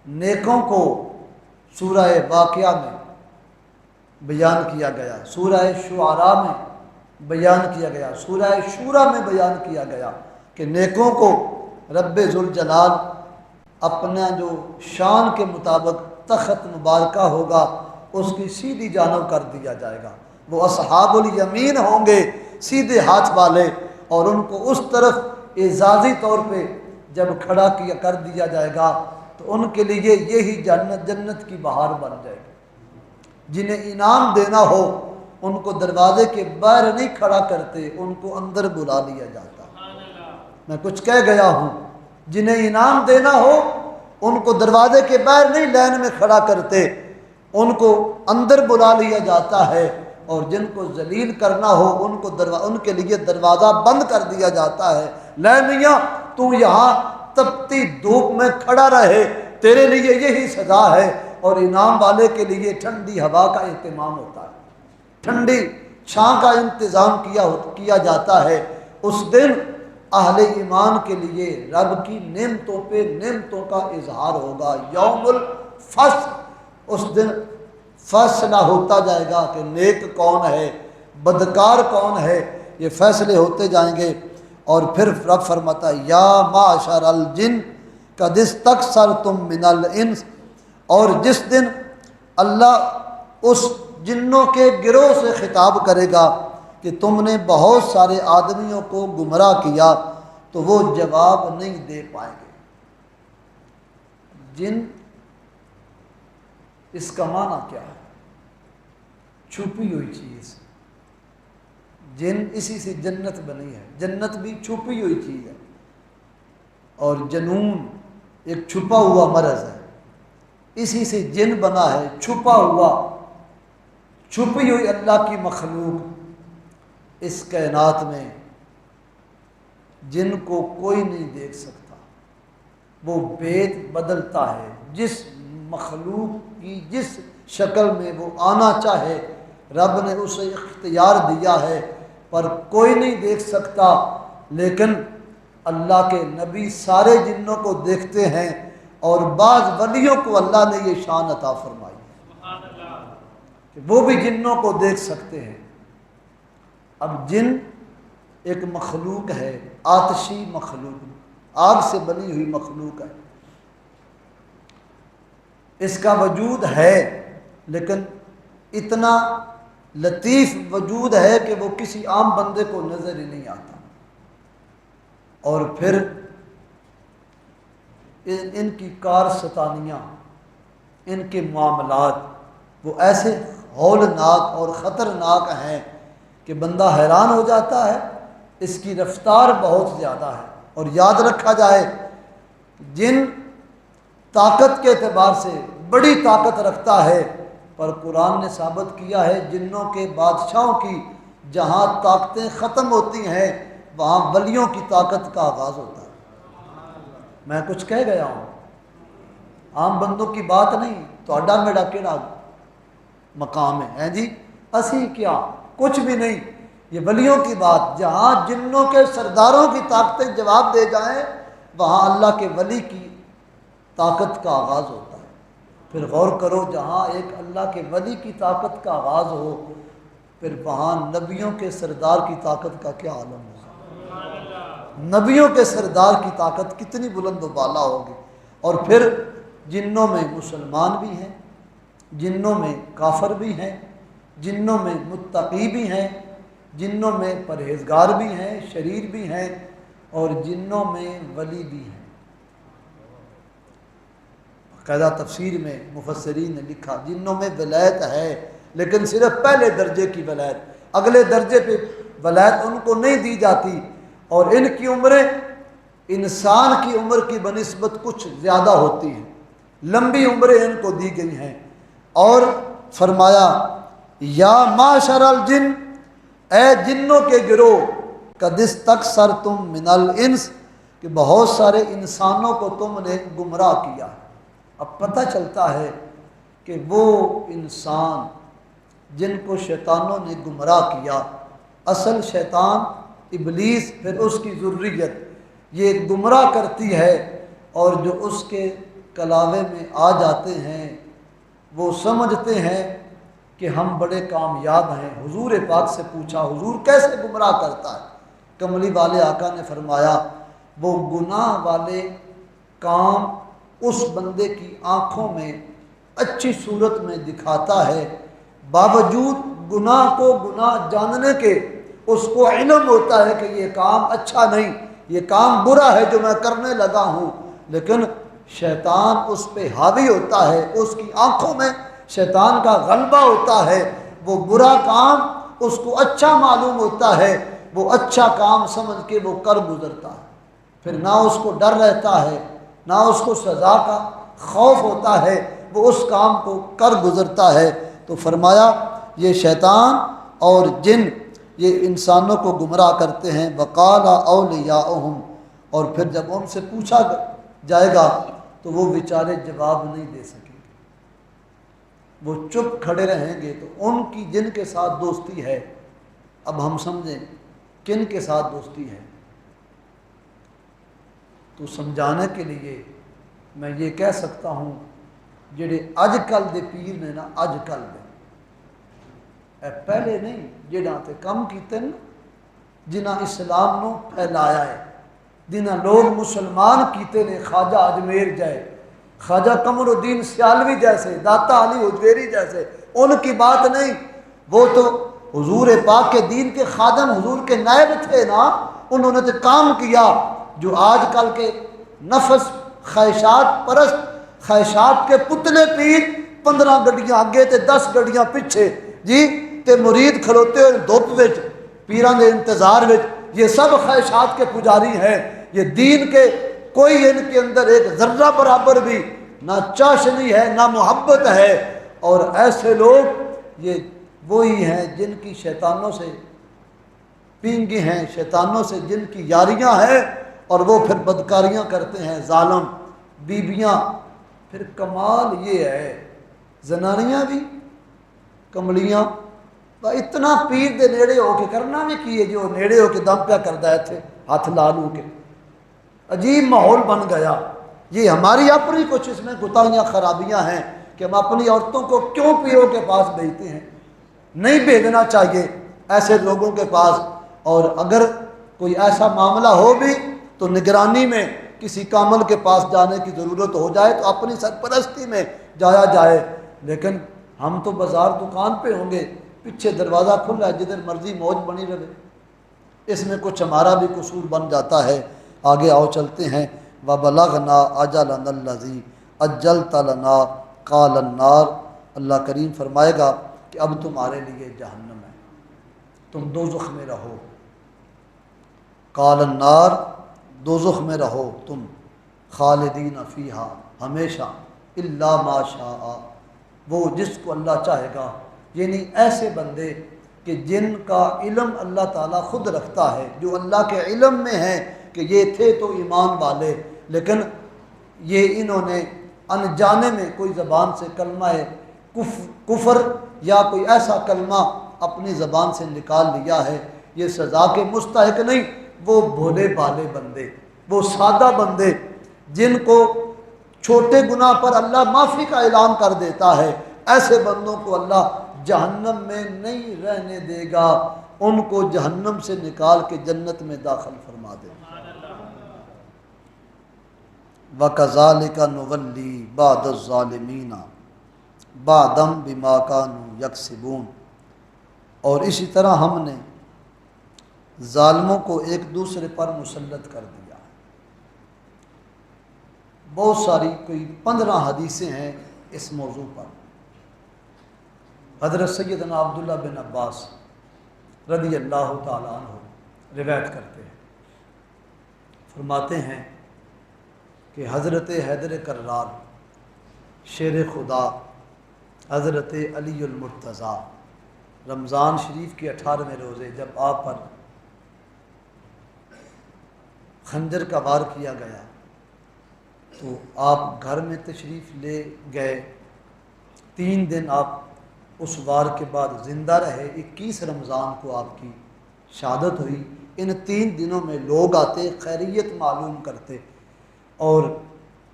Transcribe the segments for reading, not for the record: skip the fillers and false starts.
نیکوں کو سورہ واقعہ میں بیان کیا گیا، سورہ شعراء میں بیان کیا گیا، سورہ شورى میں بیان کیا گیا کہ نیکوں کو رب ذوالجلال اپنا جو شان کے مطابق تخت مبارکہ ہوگا اس کی سیدھی جانب کر دیا جائے گا۔ وہ اصحاب الیمین ہوں گے، سیدھے ہاتھ والے، اور ان کو اس طرف اعزازی طور پہ جب کھڑا کر دیا جائے گا تو ان کے لیے یہی جنت کی بہار بن جائے گی۔ جنہیں انعام دینا ہو ان کو دروازے کے باہر نہیں کھڑا کرتے، ان کو اندر بلا لیا جاتا۔ میں کچھ کہہ گیا ہوں، جنہیں انعام دینا ہو ان کو دروازے کے باہر نہیں لائن میں کھڑا کرتے، ان کو اندر بلا لیا جاتا ہے، اور جن کو ذلیل کرنا ہو ان کے لیے دروازہ بند کر دیا جاتا ہے۔ لے میاں تو یہاں تپتی دھوپ میں کھڑا رہے، تیرے لیے یہی سزا ہے، اور انعام والے کے لیے ٹھنڈی ہوا کا اہتمام ہوتا ہے، ٹھنڈی چھاں کا انتظام کیا جاتا ہے۔ اس دن اہل ایمان کے لیے رب کی نعمتوں پہ نعمتوں کا اظہار ہوگا۔ یوم الفصل، اس دن فیصلہ ہوتا جائے گا کہ نیک کون ہے، بدکار کون ہے، یہ فیصلے ہوتے جائیں گے۔ اور پھر رب فرماتا ہے یا معشر الجن قد استکثرتم من الانس، اور جس دن اللہ اس جنوں کے گروہ سے خطاب کرے گا کہ تم نے بہت سارے آدمیوں کو گمراہ کیا، تو وہ جواب نہیں دے پائیں گے۔ جن، اس کا معنی کیا ہے؟ چھپی ہوئی چیز۔ جن، اسی سے جنت بنی ہے، جنت بھی چھپی ہوئی چیز ہے، اور جنون ایک چھپا ہوا مرض ہے، اسی سے جن بنا ہے، چھپا ہوا، چھپی ہوئی اللہ کی مخلوق۔ اس کائنات میں جن کو کوئی نہیں دیکھ سکتا، وہ بید بدلتا ہے، جس مخلوق کی جس شکل میں وہ آنا چاہے رب نے اسے اختیار دیا ہے، پر کوئی نہیں دیکھ سکتا۔ لیکن اللہ کے نبی سارے جنوں کو دیکھتے ہیں، اور بعض ولیوں کو اللہ نے یہ شان عطا فرمائی کہ وہ بھی جنوں کو دیکھ سکتے ہیں۔ اب جن ایک مخلوق ہے، آتشی مخلوق، آگ سے بنی ہوئی مخلوق ہے، اس کا وجود ہے، لیکن اتنا لطیف وجود ہے کہ وہ کسی عام بندے کو نظر ہی نہیں آتا۔ اور پھر ان کی کارستانیاں، ان کے معاملات وہ ایسے ہولناک اور خطرناک ہیں کہ بندہ حیران ہو جاتا ہے۔ اس کی رفتار بہت زیادہ ہے، اور یاد رکھا جائے جن طاقت کے اعتبار سے بڑی طاقت رکھتا ہے، پر قرآن نے ثابت کیا ہے جنوں کے بادشاہوں کی جہاں طاقتیں ختم ہوتی ہیں وہاں ولیوں کی طاقت کا آغاز ہوتا ہے۔ میں کچھ کہہ گیا ہوں، عام بندوں کی بات نہیں، تہاڈا میرا کیڑا مقام ہے جی، اسی کیا کچھ بھی نہیں، یہ ولیوں کی بات۔ جہاں جنوں کے سرداروں کی طاقتیں جواب دے جائیں وہاں اللہ کے ولی کی طاقت کا آغاز ہوتا ہے۔ پھر غور کرو، جہاں ایک اللہ کے ولی کی طاقت کا آغاز ہو، پھر وہاں نبیوں کے سردار کی طاقت کا کیا عالم ہوگا؟ نبیوں کے سردار کی طاقت کتنی بلند و بالا ہوگی۔ اور پھر جنوں میں مسلمان بھی ہیں، جنوں میں کافر بھی ہیں، جنوں میں متقی بھی ہیں، جنوں میں پرہیزگار بھی ہیں، شریر بھی ہیں، اور جنوں میں ولی بھی ہیں۔ باقاعدہ تفسیر میں مفسرین نے لکھا جنوں میں ولایت ہے، لیکن صرف پہلے درجے کی ولایت، اگلے درجے پہ ولایت ان کو نہیں دی جاتی، اور ان کی عمریں انسان کی عمر کی بنسبت کچھ زیادہ ہوتی ہیں، لمبی عمریں ان کو دی گئی ہیں۔ اور فرمایا یا معشر الجن، اے جنوں کے گروہ، قد استکثرتم من الانس، کہ بہت سارے انسانوں کو تم نے گمراہ کیا۔ اب پتہ چلتا ہے کہ وہ انسان جن کو شیطانوں نے گمراہ کیا، اصل شیطان ابلیس پھر اس کی ذریت یہ گمراہ کرتی ہے، اور جو اس کے کلاوے میں آ جاتے ہیں، وہ سمجھتے ہیں کہ ہم بڑے کامیاب ہیں۔ حضور پاک سے پوچھا حضور کیسے گمراہ کرتا ہے؟ کملی والے آقا نے فرمایا وہ گناہ والے کام اس بندے کی آنکھوں میں اچھی صورت میں دکھاتا ہے، باوجود گناہ کو گناہ جاننے کے اس کو علم ہوتا ہے کہ یہ کام اچھا نہیں، یہ کام برا ہے جو میں کرنے لگا ہوں، لیکن شیطان اس پہ حاوی ہوتا ہے، اس کی آنکھوں میں شیطان کا غلبہ ہوتا ہے، وہ برا کام اس کو اچھا معلوم ہوتا ہے، وہ اچھا کام سمجھ کے وہ کر گزرتا ہے، پھر نہ اس کو ڈر رہتا ہے نہ اس کو سزا کا خوف ہوتا ہے، وہ اس کام کو کر گزرتا ہے۔ تو فرمایا یہ شیطان اور جن یہ انسانوں کو گمراہ کرتے ہیں۔ وقال اولیاؤہم، اور پھر جب ان سے پوچھا جائے گا تو وہ بیچارے جواب نہیں دے سکیں گے، وہ چپ کھڑے رہیں گے۔ تو ان کی جن کے ساتھ دوستی ہے، اب ہم سمجھیں کن کے ساتھ دوستی ہے، تو سمجھانے کے لیے میں یہ کہہ سکتا ہوں جڑے اج کل دے پیر نے نا، اج کل دے اے پہلے نہیں، جڑاں تے کم کیتے نا، جنہاں اسلام نو پھیلایا ہے، جنہاں لوگ مسلمان کیتے نے، خواجہ اجمیر جائے، خواجہ قمر الدین سیالوی جیسے، داتا علی حجویری جیسے، ان کی بات نہیں، وہ تو حضور پاک کے دین کے خادم، حضور کے نائب تھے نا، انہوں نے تو کام کیا جو آج کل کے نفس خواہشات پرست، خواہشات کے پتلے پیر، 15 گڈیاں آگے تے 10 گڈیاں پیچھے جی، تے مرید کھلوتے ہوئے دھوپ وچ پیران دے انتظار وچ، یہ سب خواہشات کے پجاری ہیں۔ یہ دین کے کوئی ان کے اندر ایک ذرہ برابر بھی نہ چاشنی ہے نہ محبت ہے، اور ایسے لوگ یہ وہی ہیں جن کی شیطانوں سے پینگیں ہیں، شیطانوں سے جن کی یاریاں ہیں، اور وہ پھر بدکاریاں کرتے ہیں، ظالم بیبیاں۔ پھر کمال یہ ہے زنانیاں بھی کملیاں، تو اتنا پیر دے نیڑے ہو کے کرنا بھی کیے جو نیڑے ہو کے دم پیا کردا ہے تھے ہاتھ لا لو کے، عجیب ماحول بن گیا۔ یہ ہماری اپنی کچھ اس میں کوتاہیاں خرابیاں ہیں کہ ہم اپنی عورتوں کو کیوں پیروں کے پاس بھیجتے ہیں، نہیں بھیجنا چاہیے ایسے لوگوں کے پاس، اور اگر کوئی ایسا معاملہ ہو بھی تو نگرانی میں کسی کامل کے پاس جانے کی ضرورت ہو جائے تو اپنی سرپرستی میں جایا جائے، لیکن ہم تو بازار دکان پہ ہوں گے، پیچھے دروازہ کھلا ہے، جدھر مرضی موج بنی رہے، اس میں کچھ ہمارا بھی قصور بن جاتا ہے۔ آگے آؤ چلتے ہیں۔ وَبَلَغْنَا أَجَلَنَا الَّذِي أَجَّلْتَ لَنَا قَالَ النَّارُ، اللہ کریم فرمائے گا کہ اب تمہارے لیے جہنم ہے، تم دوزخ میں رہو۔ قال النار، دوزخ میں رہو تم، خالدین فیہا، ہمیشہ، الا ما شاء، وہ جس کو اللہ چاہے گا، یعنی ایسے بندے کہ جن کا علم اللہ تعالیٰ خود رکھتا ہے، جو اللہ کے علم میں ہیں کہ یہ تھے تو ایمان والے، لیکن یہ انہوں نے انجانے میں کوئی زبان سے کلمہ کفر یا کوئی ایسا کلمہ اپنی زبان سے نکال لیا ہے، یہ سزا کے مستحق نہیں۔ وہ بھولے بھالے بندے، وہ سادہ بندے جن کو چھوٹے گناہ پر اللہ معافی کا اعلان کر دیتا ہے، ایسے بندوں کو اللہ جہنم میں نہیں رہنے دے گا، ان کو جہنم سے نکال کے جنت میں داخل فرما دے گا۔ وَكَذَلِكَ نُوَلِّي بَعْضَ الظَّالِمِينَ بَعْضًا بِمَا كَانُوا يَكْسِبُونَ، اور اسی طرح ہم نے ظالموں کو ایک دوسرے پر مسلط کر دیا۔ بہت ساری کوئی 15 حدیثیں ہیں اس موضوع پر۔ حضرت سیدنا عبداللہ بن عباس رضی اللہ تعالیٰ عنہ روایت کرتے ہیں، فرماتے ہیں کہ حضرت حیدر کرار، شیر خدا حضرت علی المرتضیٰ، رمضان شریف کے 18ویں روزے جب آپ پر خنجر کا وار کیا گیا تو آپ گھر میں تشریف لے گئے، 3 دن آپ اس وار کے بعد زندہ رہے، 21 رمضان کو آپ کی شہادت ہوئی۔ ان 3 دنوں میں لوگ آتے، خیریت معلوم کرتے، اور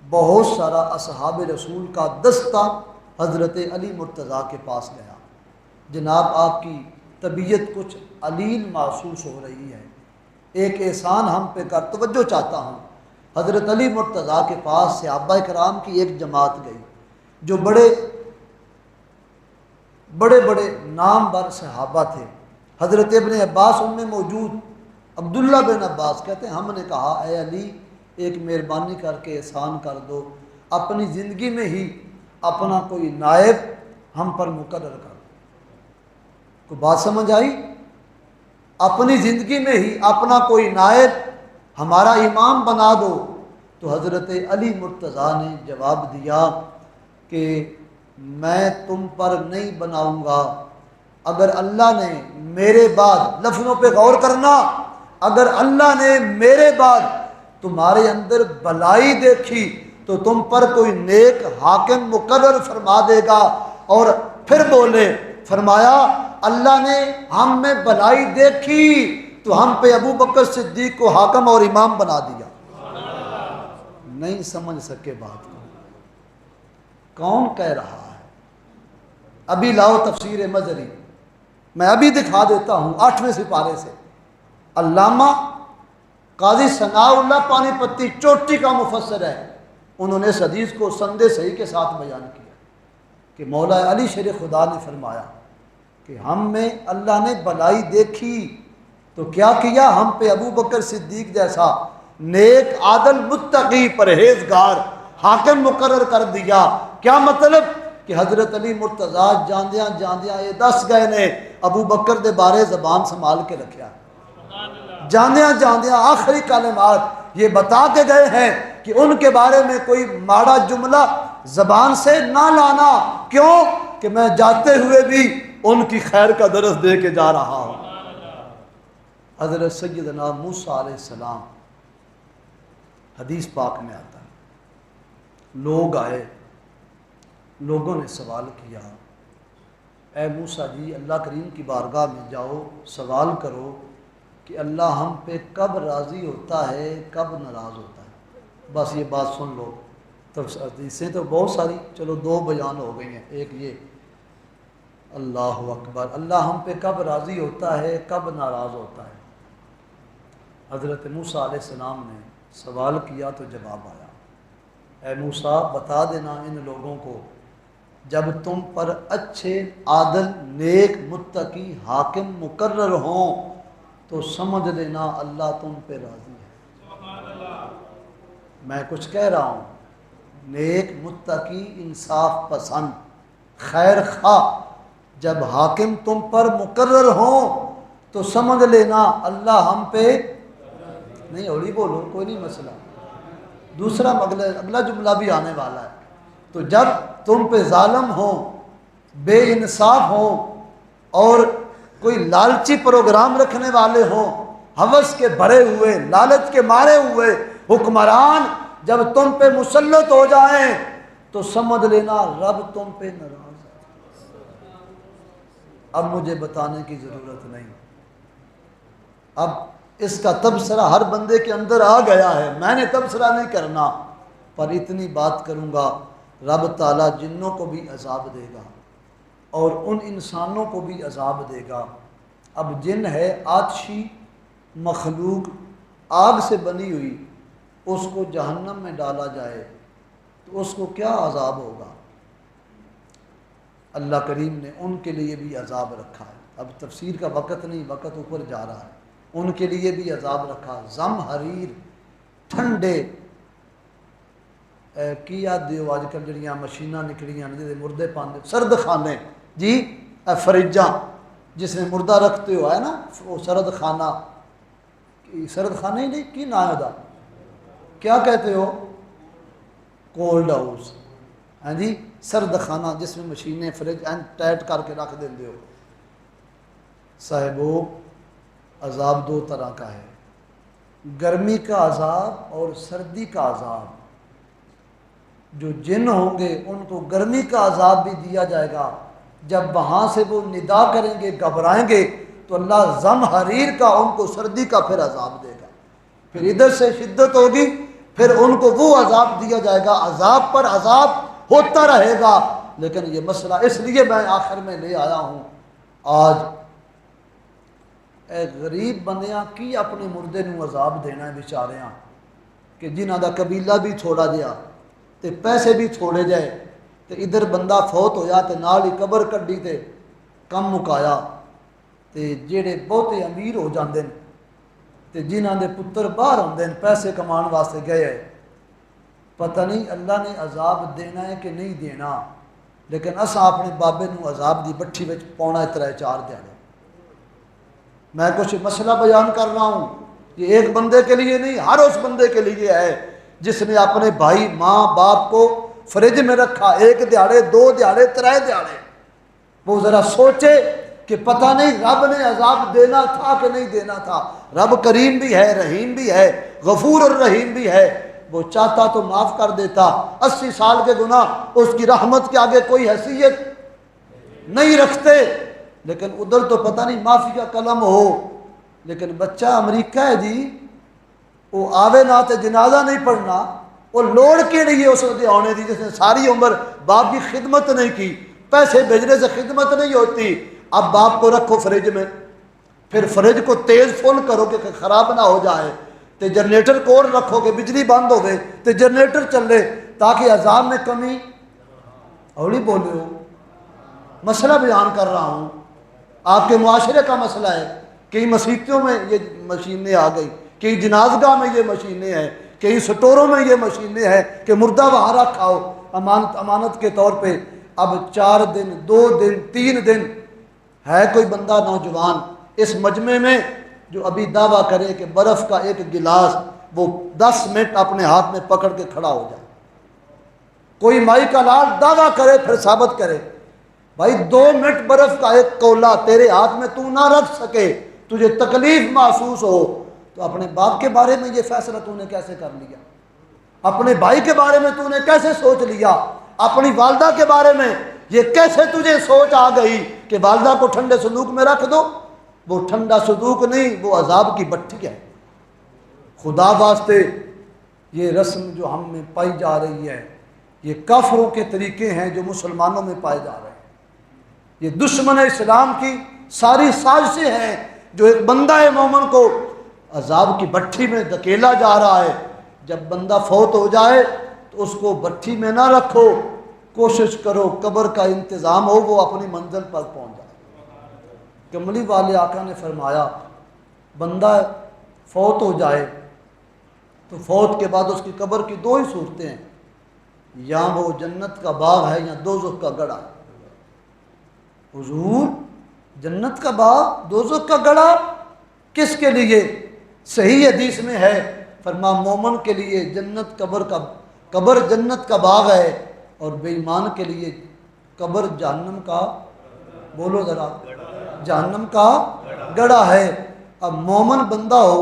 بہت سارا اصحاب رسول کا دستہ حضرت علی مرتضیٰ کے پاس گیا، جناب آپ کی طبیعت کچھ علیل محسوس ہو رہی ہے، ایک احسان ہم پہ کر، توجہ چاہتا ہوں۔ حضرت علی مرتضیٰ کے پاس صحابہ کرام کی ایک جماعت گئی جو بڑے بڑے نام بر صحابہ تھے۔ حضرت ابن عباس ان میں موجود، عبداللہ بن عباس کہتے ہیں ہم نے کہا اے علی ایک مہربانی کر کے احسان کر دو، اپنی زندگی میں ہی اپنا کوئی نائب ہم پر مقرر کر دو۔ کوئی بات سمجھ آئی؟ اپنی زندگی میں ہی اپنا کوئی نائب ہمارا امام بنا دو۔ تو حضرت علی مرتضیٰ نے جواب دیا کہ میں تم پر نہیں بناؤں گا، اگر اللہ نے میرے بعد، لفظوں پہ غور کرنا، اگر اللہ نے میرے بعد تمہارے اندر بلائی دیکھی تو تم پر کوئی نیک حاکم مقرر فرما دے گا۔ اور پھر بولے، فرمایا اللہ نے ہم میں بلائی دیکھی تو ہم پہ ابو بکر صدیق کو حاکم اور امام بنا دیا۔ نہیں سمجھ سکے بات کو، کون کہہ رہا ہے؟ ابھی لاؤ تفسیر مظہری، میں ابھی دکھا دیتا ہوں 8ویں سپارے سے۔ علامہ قاضی ثناء اللہ پانی پتی چوٹی کا مفسر ہے، انہوں نے اس حدیث کو سند صحیح کے ساتھ بیان کیا کہ مولا علی شیر خدا نے فرمایا کہ ہم میں اللہ نے بلائی دیکھی تو کیا کیا، ہم پہ ابو بکر صدیق جیسا نیک عادل متقی پرہیزگار حاکم مقرر کر دیا۔ کیا مطلب کہ حضرت علی مرتضیٰ جاندیاں جاندیاں یہ دس گئے نے ابو بکر دے بارے زبان سنبھال کے رکھیا، جاندیاں جاندیاں آخری کلمات یہ بتا کے گئے ہیں کہ ان کے بارے میں کوئی ماڑا جملہ زبان سے نہ لانا۔ کیوں کہ میں جاتے ہوئے بھی ان کی خیر کا درس دے کے جا رہا ہوں۔ حضرت سیدنا موسیٰ علیہ السلام، حدیث پاک میں آتا ہے، لوگ آئے، لوگوں نے سوال کیا اے موسیٰ جی اللہ کریم کی بارگاہ میں جاؤ، سوال کرو کہ اللہ ہم پہ کب راضی ہوتا ہے کب ناراض ہوتا ہے۔ بس یہ بات سن لو، حدیثیں تو بہت ساری، چلو 2 بیان ہو گئی ہیں۔ ایک یہ اللہ اکبر، اللہ ہم پہ کب راضی ہوتا ہے کب ناراض ہوتا ہے۔ حضرت موسیٰ علیہ السلام نے سوال کیا تو جواب آیا، اے موسیٰ بتا دینا ان لوگوں کو جب تم پر اچھے عادل نیک متقی حاکم مقرر ہوں تو سمجھ لینا اللہ تم پہ راضی ہے۔ میں کچھ کہہ رہا ہوں، نیک متقی انصاف پسند خیر خواہ جب حاکم تم پر مقرر ہوں تو سمجھ لینا اللہ ہم پہ نہیں، ہولی بولو کوئی نہیں مسئلہ، دوسرا اگلا جملہ بھی آنے والا ہے۔ تو جب تم پہ ظالم ہوں، بے انصاف ہوں اور کوئی لالچی پروگرام رکھنے والے ہوں، ہوس کے بھرے ہوئے لالچ کے مارے ہوئے حکمران جب تم پہ مسلط ہو جائیں تو سمجھ لینا رب تم پہ ناراض ہے۔ اب مجھے بتانے کی ضرورت نہیں، اب اس کا تبصرہ ہر بندے کے اندر آ گیا ہے، میں نے تبصرہ نہیں کرنا، پر اتنی بات کروں گا رب تعالیٰ جنوں کو بھی عذاب دے گا اور ان انسانوں کو بھی عذاب دے گا۔ اب جن ہے آتشی مخلوق آگ سے بنی ہوئی، اس کو جہنم میں ڈالا جائے تو اس کو کیا عذاب ہوگا؟ اللہ کریم نے ان کے لیے بھی عذاب رکھا ہے۔ اب تفسیر کا وقت نہیں، وقت اوپر جا رہا ہے، ان کے لیے بھی عذاب رکھا، زم حریر ٹھنڈے کی یاد دیو آج کل جڑیاں مشیناں نکلیاں جہاں مردے پاندے، سرد خانے جی، فریجاں جس میں مردہ رکھتے ہو ہے نا، وہ سرد خانہ، سرد خانہ ہی نہیں کی نام ہے، کیا کہتے ہو؟ کولڈ ہاؤس، ہاں جی، سرد خانہ جس میں مشینیں فریج ٹائٹ کر کے رکھ دیندے ہو۔ صاحبو عذاب 2 طرح کا ہے، گرمی کا عذاب اور سردی کا عذاب۔ جو جن ہوں گے ان کو گرمی کا عذاب بھی دیا جائے گا، جب وہاں سے وہ ندا کریں گے گھبرائیں گے تو اللہ زم حریر کا ان کو سردی کا پھر عذاب دے گا۔ پھر ادھر سے شدت ہوگی پھر ان کو وہ عذاب دیا جائے گا، عذاب پر عذاب ہوتا رہے گا۔ لیکن یہ مسئلہ اس لیے میں آخر میں لے آیا ہوں آج، اے غریب بندیاں کی اپنے مردے نو عذاب دینا ہے بیچاریاں، کہ جنہاں دا قبیلہ بھی تھوڑا جیا تے پیسے بھی تھوڑے جائے تے ادھر بندہ فوت ہویا تے نال ہی قبر کڈی تے کم مکایا، تے جیڑے بہتے امیر ہو جاندے ہیں تے جنہاں دے پتر باہر ہوندے ہیں پیسے کمان واسطے گئے ہیں، پتہ نہیں اللہ نے عذاب دینا ہے کہ نہیں دینا، لیکن اساں اپنے بابے نو عذاب دی بٹھی وچ پاؤنا اترا چار دیانے۔ میں کچھ مسئلہ بیان کر رہا ہوں، یہ ایک بندے کے لیے نہیں، ہر اس بندے کے لیے ہے جس نے اپنے بھائی ماں باپ کو فریج میں رکھا، ایک دیہڑے، دو دیہڑے، ترے دیہڑے، وہ ذرا سوچے کہ پتہ نہیں رب نے عذاب دینا تھا کہ نہیں دینا تھا۔ رب کریم بھی ہے، رحیم بھی ہے، غفور اور رحیم بھی ہے، وہ چاہتا تو معاف کر دیتا۔ 80 سال کے گناہ اس کی رحمت کے آگے کوئی حیثیت نہیں رکھتے، لیکن ادھر تو پتہ نہیں معافی کا قلم ہو، لیکن بچہ امریکہ ہے جی، وہ آوے نہ تے جنازہ نہیں پڑھنا، وہ لوڑ کے لیے اس وقت آنے دی، جس نے ساری عمر باپ کی خدمت نہیں کی، پیسے بھیجنے سے خدمت نہیں ہوتی۔ اب باپ کو رکھو فریج میں، پھر فریج کو تیز فل کرو کہ خراب نہ ہو جائے، تے جنریٹر کول رکھو کہ بجلی بند ہوئے تے جنریٹر چلے تاکہ عذاب میں کمی۔ اولی بولے ہو، مسئلہ بیان کر رہا ہوں، آپ کے معاشرے کا مسئلہ ہے۔ کئی مسیتوں میں یہ مشینیں آ گئی، کئی جنازگاہ میں یہ مشینیں ہیں، کئی سٹوروں میں یہ مشینیں ہیں کہ مردہ وہاں رکھاؤ امانت کے طور پہ۔ اب 4 دن، 2 دن، 3 دن ہے کوئی بندہ نوجوان اس مجمع میں جو ابھی دعویٰ کرے کہ برف کا ایک گلاس وہ 10 منٹ اپنے ہاتھ میں پکڑ کے کھڑا ہو جائے؟ کوئی مائی کا لال دعویٰ کرے پھر ثابت کرے، بھائی 2 منٹ برف کا ایک کولا تیرے ہاتھ میں تو نہ رکھ سکے، تجھے تکلیف محسوس ہو، تو اپنے باپ کے بارے میں یہ فیصلہ تو نے کیسے کر لیا؟ اپنے بھائی کے بارے میں تو نے کیسے سوچ لیا؟ اپنی والدہ کے بارے میں یہ کیسے تجھے سوچ آ گئی کہ والدہ کو ٹھنڈے صندوق میں رکھ دو؟ وہ ٹھنڈا صندوق نہیں، وہ عذاب کی بٹھی ہے۔ خدا واسطے یہ رسم جو ہم میں پائی جا رہی ہے، یہ کافروں کے طریقے ہیں جو مسلمانوں میں پائے جا رہے ہیں، یہ دشمن اسلام کی ساری سازشیں ہیں جو ایک بندہ مومن کو عذاب کی بٹھی میں دھکیلا جا رہا ہے۔ جب بندہ فوت ہو جائے تو اس کو بٹھی میں نہ رکھو، کوشش کرو قبر کا انتظام ہو، وہ اپنی منزل پر پہنچ جائے۔ کملی والے آقا نے فرمایا بندہ فوت ہو جائے تو فوت کے بعد اس کی قبر کی 2 ہی صورتیں ہیں، یا وہ جنت کا باغ ہے یا دوزخ کا گڑھا۔ حضور جنت کا باغ، دوزخ کا گڑھا کس کے لیے؟ صحیح حدیث میں ہے، فرما مومن کے لیے جنت قبر جنت کا باغ ہے، اور بے ایمان کے لیے قبر جہنم کا، بولو ذرا، جہنم کا گڑھا ہے۔ اب مومن بندہ ہو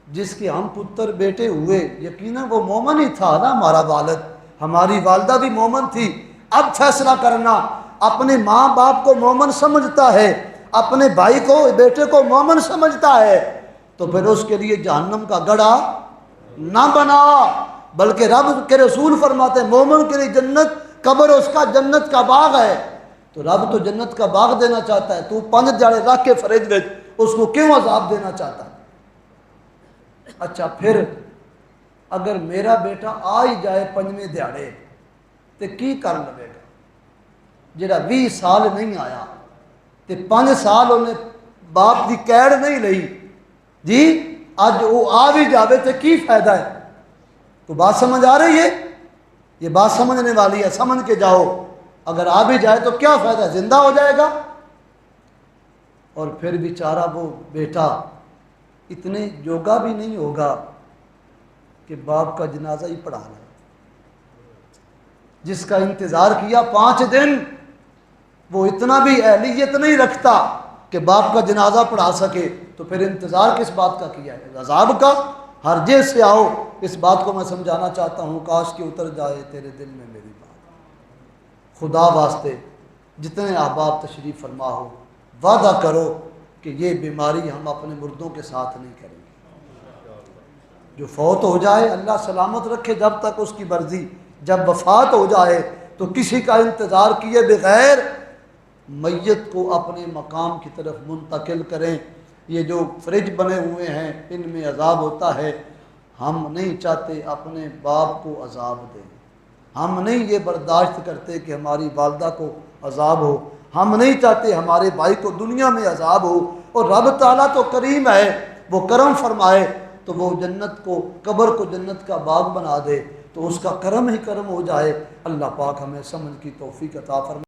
جس کے ہم پتر بیٹے ہوئے، یقیناً وہ مومن ہی تھا نا، ہمارا والد، ہماری والدہ بھی مومن تھی۔ اب فیصلہ کرنا، اپنے ماں باپ کو مومن سمجھتا ہے، اپنے بھائی کو، بیٹے کو مومن سمجھتا ہے، تو پھر اس کے لیے جہنم کا گڑھا نہ بنا، بلکہ رب کے رسول فرماتے ہیں مومن کے لیے جنت، قبر اس کا جنت کا باغ ہے۔ تو رب تو جنت کا باغ دینا چاہتا ہے، تو 5 دیہڑے رکھ کے فریج میں اس کو کیوں عذاب دینا چاہتا ہے؟ اچھا پھر اگر میرا بیٹا آ ہی جائے 5ویں دیہڑے تو کی کر لے گا؟ جڑا 20 سال نہیں آیا تے 5 سال انہیں باپ کی کیڑ نہیں لئی جی، اج وہ آ بھی جاوے تو کی فائدہ ہے؟ تو بات سمجھ آ رہی ہے؟ یہ بات سمجھنے والی ہے، سمجھ کے جاؤ۔ اگر آ بھی جائے تو کیا فائدہ ہے؟ زندہ ہو جائے گا، اور پھر بیچارہ وہ بیٹا اتنے جوگا بھی نہیں ہوگا کہ باپ کا جنازہ ہی پڑھا لے، جس کا انتظار کیا 5 دن، وہ اتنا بھی اہلیت نہیں رکھتا کہ باپ کا جنازہ پڑھا سکے، تو پھر انتظار کس بات کا کیا ہے؟ عذاب کا۔ ہرجے سے آؤ، اس بات کو میں سمجھانا چاہتا ہوں، کاش کہ اتر جائے تیرے دل میں میری بات۔ خدا واسطے جتنے احباب تشریف فرما ہو، وعدہ کرو کہ یہ بیماری ہم اپنے مردوں کے ساتھ نہیں کریں گے، جو فوت ہو جائے اللہ سلامت رکھے جب تک اس کی مرضی، جب وفات ہو جائے تو کسی کا انتظار کیے بغیر میت کو اپنے مقام کی طرف منتقل کریں۔ یہ جو فریج بنے ہوئے ہیں ان میں عذاب ہوتا ہے، ہم نہیں چاہتے اپنے باپ کو عذاب دیں، ہم نہیں یہ برداشت کرتے کہ ہماری والدہ کو عذاب ہو، ہم نہیں چاہتے ہمارے بھائی کو دنیا میں عذاب ہو، اور رب تعالیٰ تو کریم ہے، وہ کرم فرمائے تو وہ جنت کو، قبر کو جنت کا باغ بنا دے، تو اس کا کرم ہی کرم ہو جائے۔ اللہ پاک ہمیں سمجھ کی توفیق عطا فرمائے۔